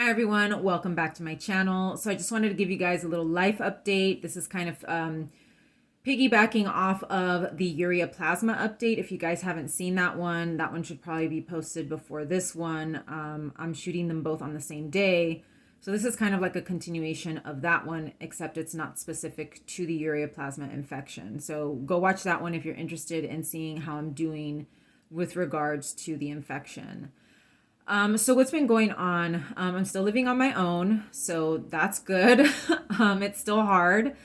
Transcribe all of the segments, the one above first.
Hi everyone, welcome back to my channel. So I just wanted to give you guys a little life update. This is kind of piggybacking off of the ureaplasma update. If you guys haven't seen that one should probably be posted before this one. I'm shooting them both on the same day. So this is kind of like a continuation of that one, except it's not specific to the ureaplasma infection. So go watch that one if you're interested in seeing how I'm doing with regards to the infection. So what's been going on? I'm still living on my own, so that's good. It's still hard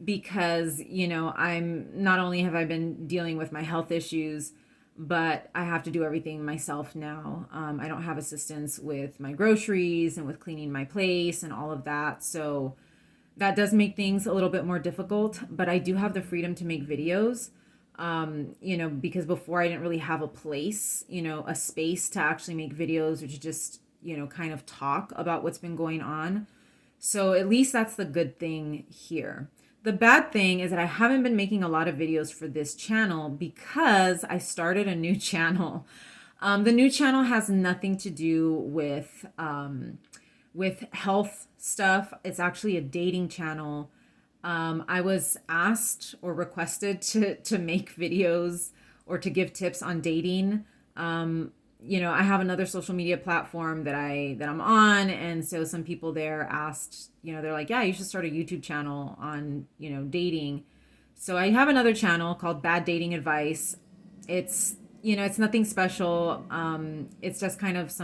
because, I'm not only have I been dealing with my health issues, but I have to do everything myself now. I don't have assistance with my groceries and with cleaning my place and all of that. So that does make things a little bit more difficult, but I do have the freedom to make videos. Because before I didn't really have a place, a space to actually make videos or to just, kind of talk about what's been going on. So at least that's the good thing here. The bad thing is that I haven't been making a lot of videos for this channel because I started a new channel. The new channel has nothing to do with health stuff. It's actually a dating channel. I was asked or requested to make videos or to give tips on dating. I have another social media platform that I'm on, and so some people there asked, they're like, yeah, you should start a YouTube channel on, dating. So I have another channel called Bad Dating Advice. It's nothing special. It's just kind of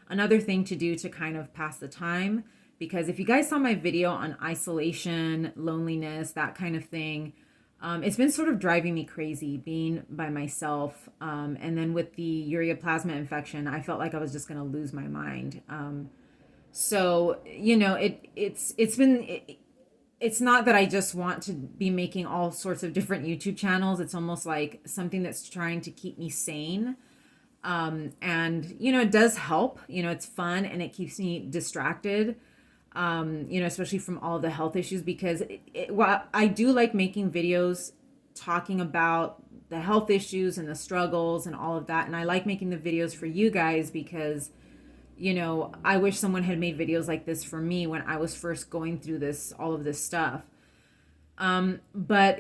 another thing to do to kind of pass the time. Because if you guys saw my video on isolation, loneliness, that kind of thing, it's been sort of driving me crazy being by myself. And then with the ureaplasma infection, I felt like I was just going to lose my mind. It's not that I just want to be making all sorts of different YouTube channels. It's almost like something that's trying to keep me sane. And it does help. It's fun and it keeps me distracted. Especially from all the health issues, because while I do like making videos talking about the health issues and the struggles and all of that, and I like making the videos for you guys because, I wish someone had made videos like this for me when I was first going through all of this stuff. But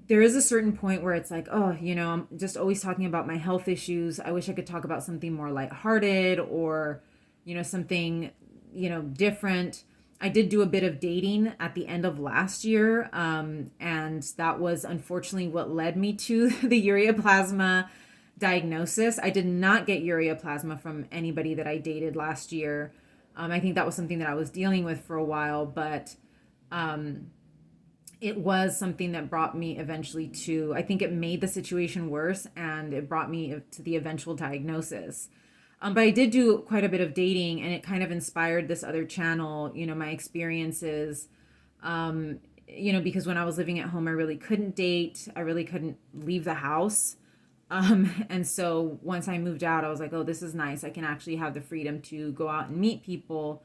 there is a certain point where it's like, oh, I'm just always talking about my health issues. I wish I could talk about something more lighthearted or, something, different. I did do a bit of dating at the end of last year, and that was unfortunately what led me to the ureaplasma diagnosis. I did not get ureaplasma from anybody that I dated last year. I think that was something that I was dealing with for a while, but it was something that brought me eventually I think it made the situation worse and it brought me to the eventual diagnosis. But I did do quite a bit of dating and it kind of inspired this other channel, my experiences. Because when I was living at home, I really couldn't date. I really couldn't leave the house. And so once I moved out, I was like, oh, this is nice. I can actually have the freedom to go out and meet people.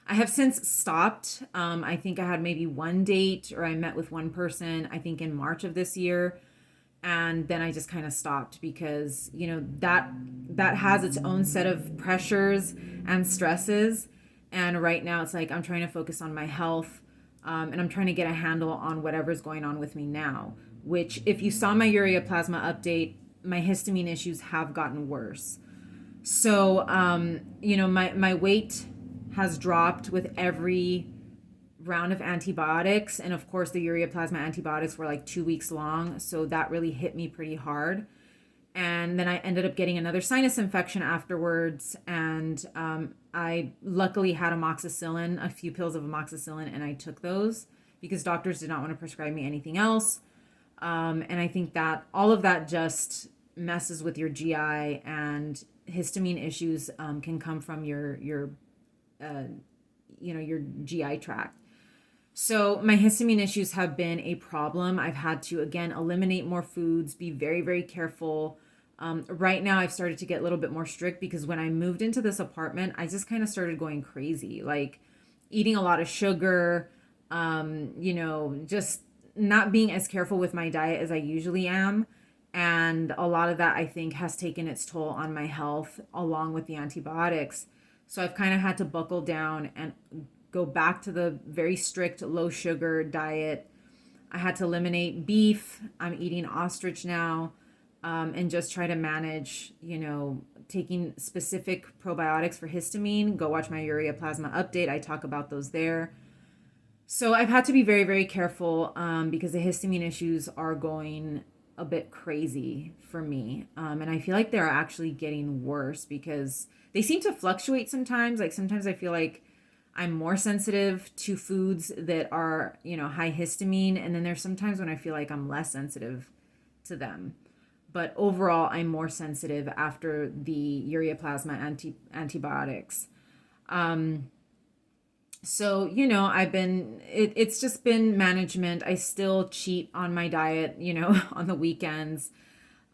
I have since stopped. I think I had maybe one date or I met with one person, I think in March of this year. And then I just kind of stopped because that has its own set of pressures and stresses, and right now it's like I'm trying to focus on my health, and I'm trying to get a handle on whatever's going on with me now, which if you saw my ureaplasma update, my histamine issues have gotten worse. So my weight has dropped with every round of antibiotics, and of course the ureaplasma antibiotics were like 2 weeks long, so that really hit me pretty hard. And then I ended up getting another sinus infection afterwards, and I luckily had amoxicillin, a few pills of amoxicillin, and I took those because doctors did not want to prescribe me anything else. And I think that all of that just messes with your GI, and histamine issues can come from your GI tract. So my histamine issues have been a problem. I've had to, again, eliminate more foods, be very, very careful. Right now, I've started to get a little bit more strict because when I moved into this apartment, I just kind of started going crazy, like eating a lot of sugar, just not being as careful with my diet as I usually am. And a lot of that, I think, has taken its toll on my health along with the antibiotics. So I've kind of had to buckle down and go back to the very strict low sugar diet. I had to eliminate beef. I'm eating ostrich now, and just try to manage, taking specific probiotics for histamine. Go watch my urea plasma update. I talk about those there. So I've had to be very, very careful, because the histamine issues are going a bit crazy for me. And I feel like they're actually getting worse because they seem to fluctuate sometimes. Like sometimes I feel like I'm more sensitive to foods that are, high histamine. And then there's sometimes when I feel like I'm less sensitive to them. But overall, I'm more sensitive after the urea plasma antibiotics. So, it's just been management. I still cheat on my diet, on the weekends.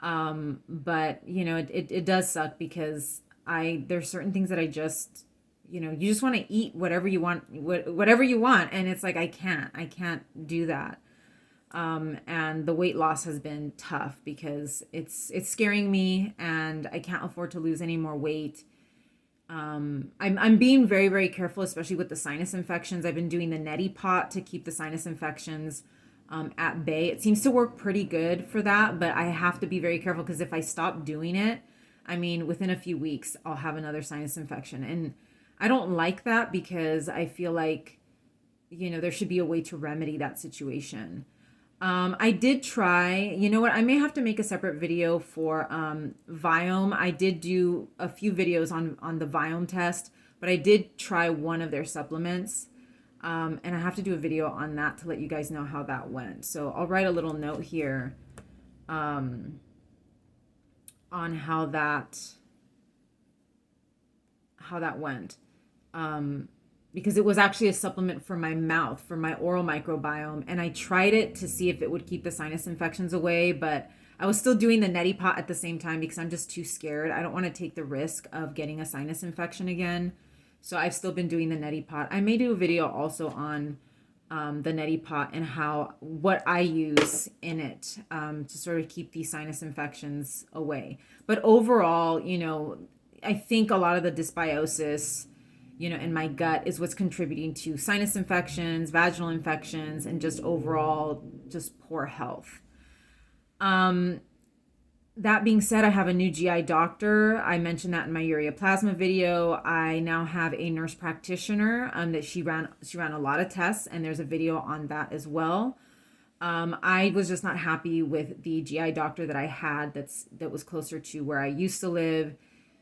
But, it does suck because there's certain things that I just, you just want to eat whatever you want, whatever you want. And it's like, I can't do that. And the weight loss has been tough because it's scaring me and I can't afford to lose any more weight. I'm being very, very careful, especially with the sinus infections. I've been doing the neti pot to keep the sinus infections at bay. It seems to work pretty good for that, but I have to be very careful because if I stop doing it, I mean, within a few weeks, I'll have another sinus infection. And I don't like that because I feel like, there should be a way to remedy that situation. I did try, you know what? I may have to make a separate video for Viome. I did do a few videos on the Viome test, but I did try one of their supplements. And I have to do a video on that to let you guys know how that went. So I'll write a little note here on how that went. Because it was actually a supplement for my mouth, for my oral microbiome. And I tried it to see if it would keep the sinus infections away, but I was still doing the neti pot at the same time because I'm just too scared. I don't want to take the risk of getting a sinus infection again. So I've still been doing the neti pot. I may do a video also on the neti pot and what I use in it to sort of keep these sinus infections away. But overall, I think a lot of the dysbiosis, in my gut is what's contributing to sinus infections, vaginal infections, and just overall just poor health. That being said, I have a new GI doctor. I mentioned that in my urea plasma video. I now have a nurse practitioner that she ran a lot of tests, and there's a video on that as well. I was just not happy with the GI doctor that I had that was closer to where I used to live.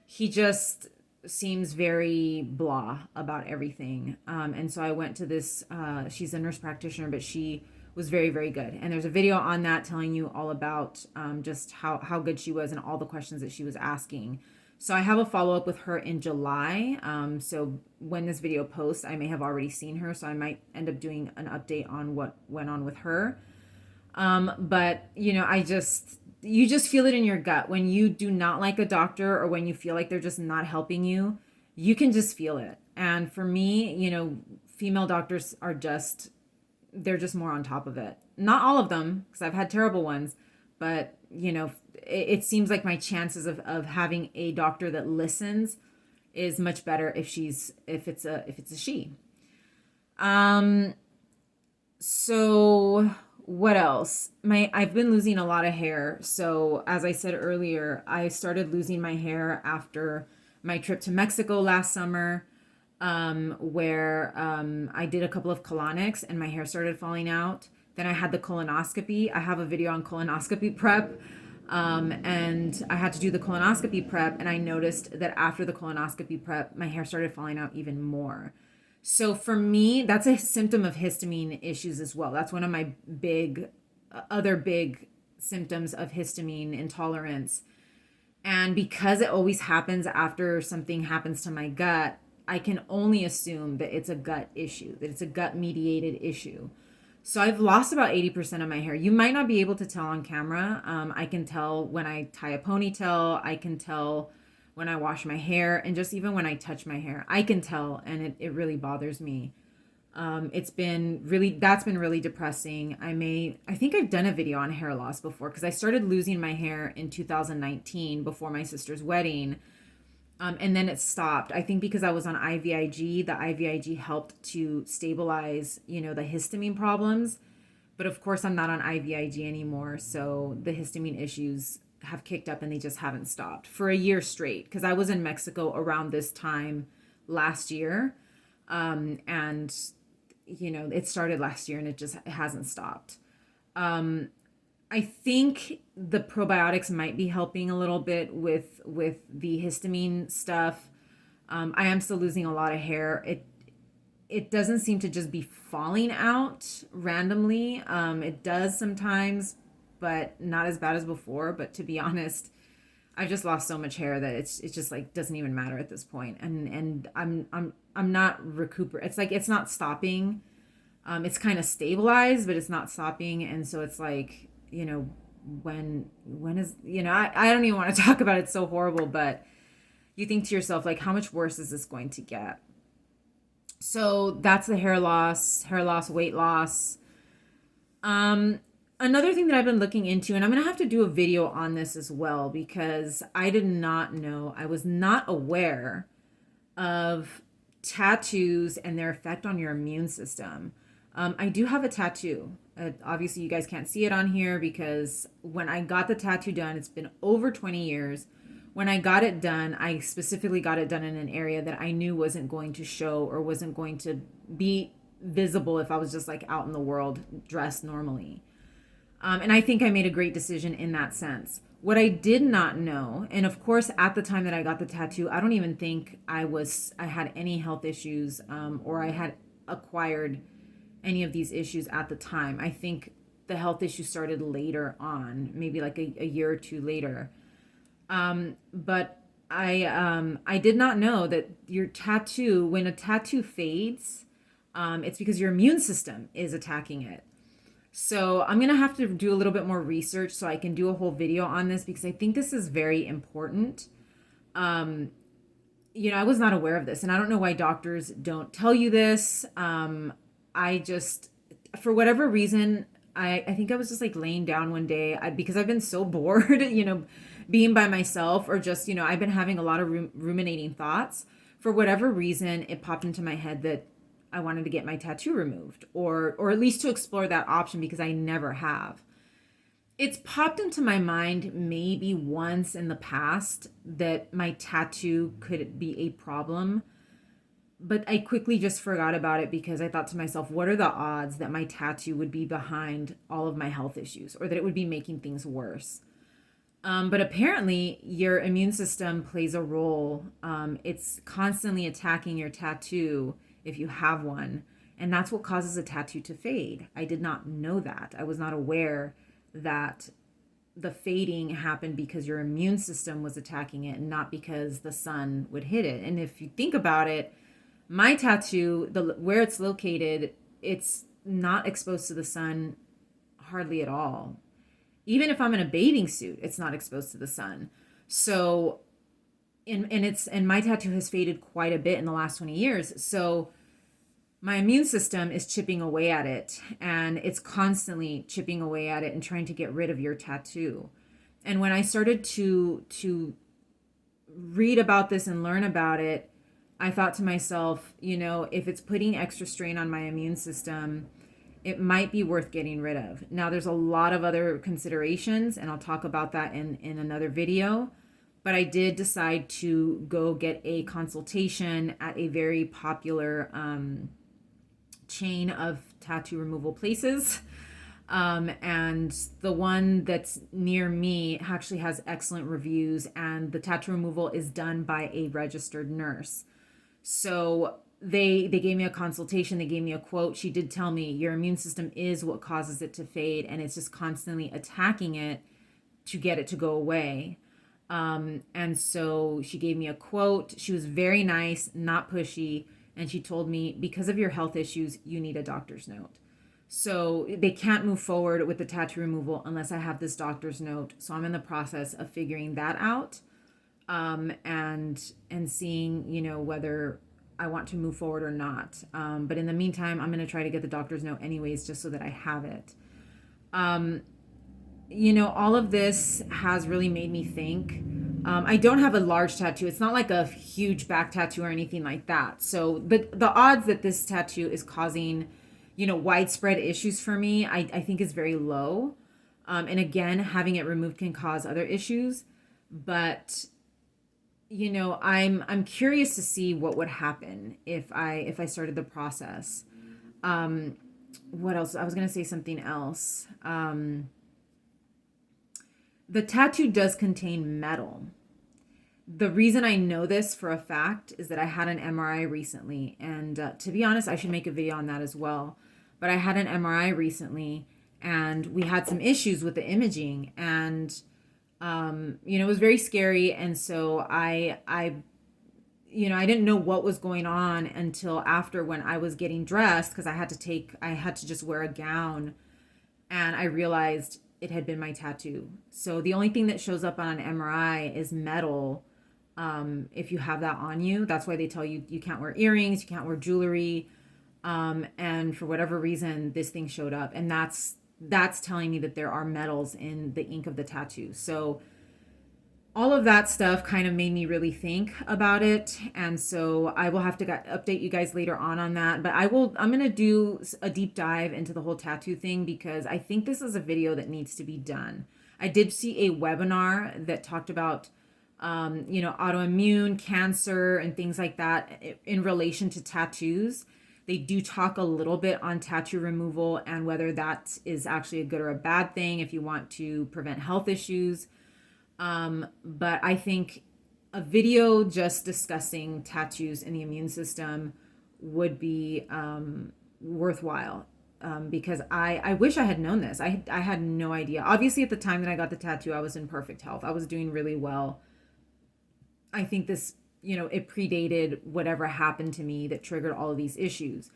He just seems very blah about everything. And so I went to this, she's a nurse practitioner, but she was very, very good. And there's a video on that telling you all about just how good she was and all the questions that she was asking. So I have a follow-up with her in July. So when this video posts, I may have already seen her. So I might end up doing an update on what went on with her. But, you just feel it in your gut. When you do not like a doctor or when you feel like they're just not helping you, you can just feel it. And for me, female doctors they're just more on top of it. Not all of them, because I've had terrible ones, but, it seems like my chances of having a doctor that listens is much better if it's a she. So what else? I've been losing a lot of hair. So as I said earlier, I started losing my hair after my trip to Mexico last summer, where I did a couple of colonics and my hair started falling out. Then I had the colonoscopy. I have a video on colonoscopy prep. And I had to do the colonoscopy prep, and I noticed that after the colonoscopy prep, my hair started falling out even more. So for me, that's a symptom of histamine issues as well. That's one of my other big symptoms of histamine intolerance. And because it always happens after something happens to my gut, I can only assume that it's a gut issue, that it's a gut mediated issue. So I've lost about 80% of my hair. You might not be able to tell on camera. I can tell when I tie a ponytail. I can tell when I wash my hair, and just even when I touch my hair, I can tell, and it really bothers me. That's been really depressing. I think I've done a video on hair loss before because I started losing my hair in 2019 before my sister's wedding. And then it stopped. I think because I was on IVIG, the IVIG helped to stabilize, the histamine problems. But of course, I'm not on IVIG anymore. So the histamine issues have kicked up and they just haven't stopped for a year straight. Because I was in Mexico around this time last year. And, it started last year and it hasn't stopped. I think the probiotics might be helping a little bit with the histamine stuff. I am still losing a lot of hair. It doesn't seem to just be falling out randomly. It does sometimes, but not as bad as before. But to be honest, I've just lost so much hair that it's just like doesn't even matter at this point. And I'm not It's like it's not stopping. It's kind of stabilized, but it's not stopping. And so it's like, when is, I don't even want to talk about it. It's so horrible, but you think to yourself, like, how much worse is this going to get? So that's the hair loss, weight loss. Another thing that I've been looking into, and I'm going to have to do a video on this as well, because I did not know, I was not aware of tattoos and their effect on your immune system. I do have a tattoo. Obviously, you guys can't see it on here because when I got the tattoo done, it's been over 20 years. When I got it done, I specifically got it done in an area that I knew wasn't going to show or wasn't going to be visible if I was just like out in the world dressed normally. And I think I made a great decision in that sense. What I did not know, and of course, at the time that I got the tattoo, I don't even think I had any health issues, or I had acquired any of these issues at the time. I think the health issues started later on, maybe like a year or two later. But I did not know that your tattoo, when a tattoo fades, it's because your immune system is attacking it. So I'm going to have to do a little bit more research so I can do a whole video on this because I think this is very important. I was not aware of this, and I don't know why doctors don't tell you this. I just, for whatever reason, I think I was just like laying down one day because I've been so bored, being by myself or just, I've been having a lot of ruminating thoughts. For whatever reason, it popped into my head that I wanted to get my tattoo removed or at least to explore that option because I never have. It's popped into my mind maybe once in the past that my tattoo could be a problem. But I quickly just forgot about it because I thought to myself, what are the odds that my tattoo would be behind all of my health issues or that it would be making things worse? But apparently your immune system plays a role. It's constantly attacking your tattoo if you have one. And that's what causes a tattoo to fade. I did not know that. I was not aware that the fading happened because your immune system was attacking it and not because the sun would hit it. And if you think about it, my tattoo, where it's located, it's not exposed to the sun hardly at all. Even if I'm in a bathing suit, it's not exposed to the sun. So, and my tattoo has faded quite a bit in the last 20 years. So my immune system is chipping away at it, and it's constantly chipping away at it and trying to get rid of your tattoo. And when I started to read about this and learn about it, I thought to myself, if it's putting extra strain on my immune system, it might be worth getting rid of. Now, there's a lot of other considerations, and I'll talk about that in another video. But I did decide to go get a consultation at a very popular chain of tattoo removal places. And the one that's near me actually has excellent reviews, and the tattoo removal is done by a registered nurse. So they gave me a consultation. They gave me a quote. She did tell me your immune system is what causes it to fade, and it's just constantly attacking it to get it to go away. And so she gave me a quote. She was very nice, not pushy. And she told me, because of your health issues, you need a doctor's note. So they can't move forward with the tattoo removal unless I have this doctor's note. So I'm in the process of figuring that out. And seeing, whether I want to move forward or not. But in the meantime, I'm going to try to get the doctor's note anyways, just so that I have it. All of this has really made me think. I don't have a large tattoo. It's not like a huge back tattoo or anything like that. So the odds that this tattoo is causing, widespread issues for me, I think is very low. And again, having it removed can cause other issues. But I'm curious to see what would happen if I started the process. What else? I was gonna say something else. The tattoo does contain metal. The reason I know this for a fact is that I had an MRI recently, and to be honest, I should make a video on that as well. But I had an MRI recently, and we had some issues with the imaging, and it was very scary. And so I didn't know what was going on until after, when I was getting dressed, because I had to just wear a gown, and I realized it had been my tattoo. So the only thing that shows up on an MRI is metal. If you have that on you, that's why they tell you you can't wear earrings, you can't wear jewelry. And for whatever reason, this thing showed up, and that's telling me that there are metals in the ink of the tattoo. So all of that stuff kind of made me really think about it. And so I will have to update you guys later on that. But I'm going to do a deep dive into the whole tattoo thing, because I think this is a video that needs to be done. I did see a webinar that talked about, autoimmune, cancer, and things like that in relation to tattoos. They do talk a little bit on tattoo removal and whether that is actually a good or a bad thing if you want to prevent health issues. But I think a video just discussing tattoos in the immune system would be worthwhile, because I wish I had known this. I had no idea. Obviously, at the time that I got the tattoo, I was in perfect health. I was doing really well. I think this, it predated whatever happened to me that triggered all of these issues.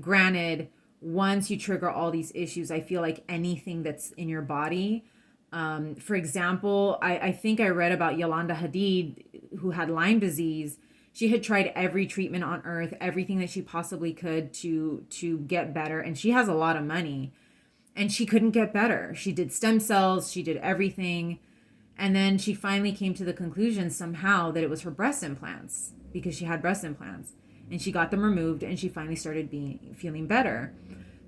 Granted, once you trigger all these issues, I feel like anything that's in your body, for example, I think I read about Yolanda Hadid, who had Lyme disease. She had tried every treatment on earth, everything that she possibly could to get better. And she has a lot of money, and she couldn't get better. She did stem cells, she did everything. And then she finally came to the conclusion somehow that it was her breast implants, because she had breast implants, and she got them removed, and she finally started feeling better.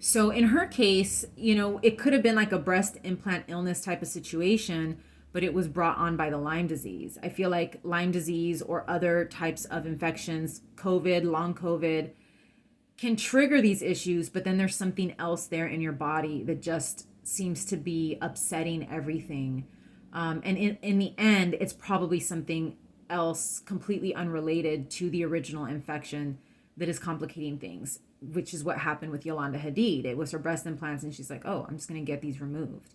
So in her case, it could have been like a breast implant illness type of situation, but it was brought on by the Lyme disease. I feel like Lyme disease or other types of infections, COVID, long COVID, can trigger these issues, but then there's something else there in your body that just seems to be upsetting everything. And in the end, it's probably something else completely unrelated to the original infection that is complicating things, which is what happened with Yolanda Hadid. It was her breast implants, and she's like, oh, I'm just going to get these removed.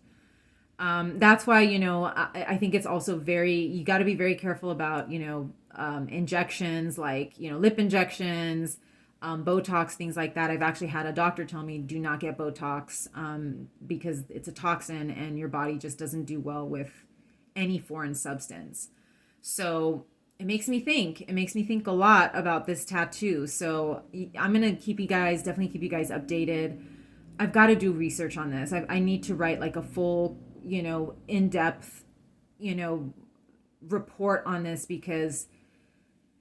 That's why, I think it's also you got to be very careful about, injections, like, lip injections, Botox, things like that. I've actually had a doctor tell me, do not get Botox, because it's a toxin and your body just doesn't do well with any foreign substance. So it makes me think a lot about this tattoo. So I'm going to definitely keep you guys updated. I've got to do research on this. I need to write like a full, in-depth, report on this, because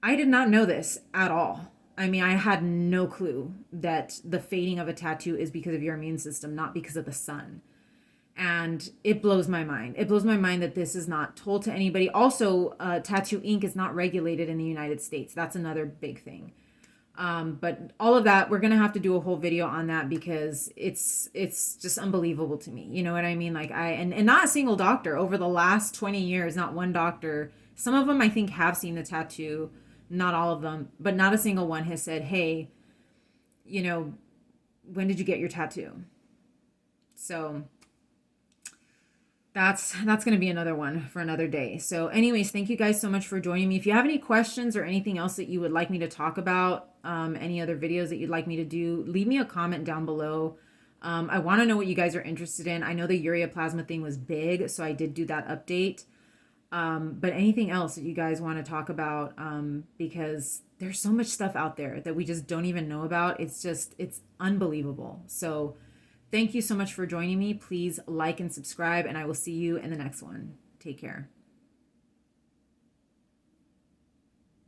I did not know this at all. I mean, I had no clue that the fading of a tattoo is because of your immune system, not because of the sun. And it blows my mind. It blows my mind that this is not told to anybody. Also, tattoo ink is not regulated in the United States. That's another big thing. But all of that, we're going to have to do a whole video on that, because it's just unbelievable to me. You know what I mean? Like and not a single doctor over the last 20 years, not one doctor. Some of them I think have seen the tattoo, not all of them, but not a single one has said, hey, when did you get your tattoo? So that's going to be another one for another day. So anyways, thank you guys so much for joining me. If you have any questions or anything else that you would like me to talk about, any other videos that you'd like me to do, leave me a comment down below. I want to know what you guys are interested in. I know the ureaplasma thing was big, so I did do that update. But anything else that you guys want to talk about, because there's so much stuff out there that we just don't even know about. It's unbelievable. So thank you so much for joining me. Please like and subscribe, and I will see you in the next one. Take care.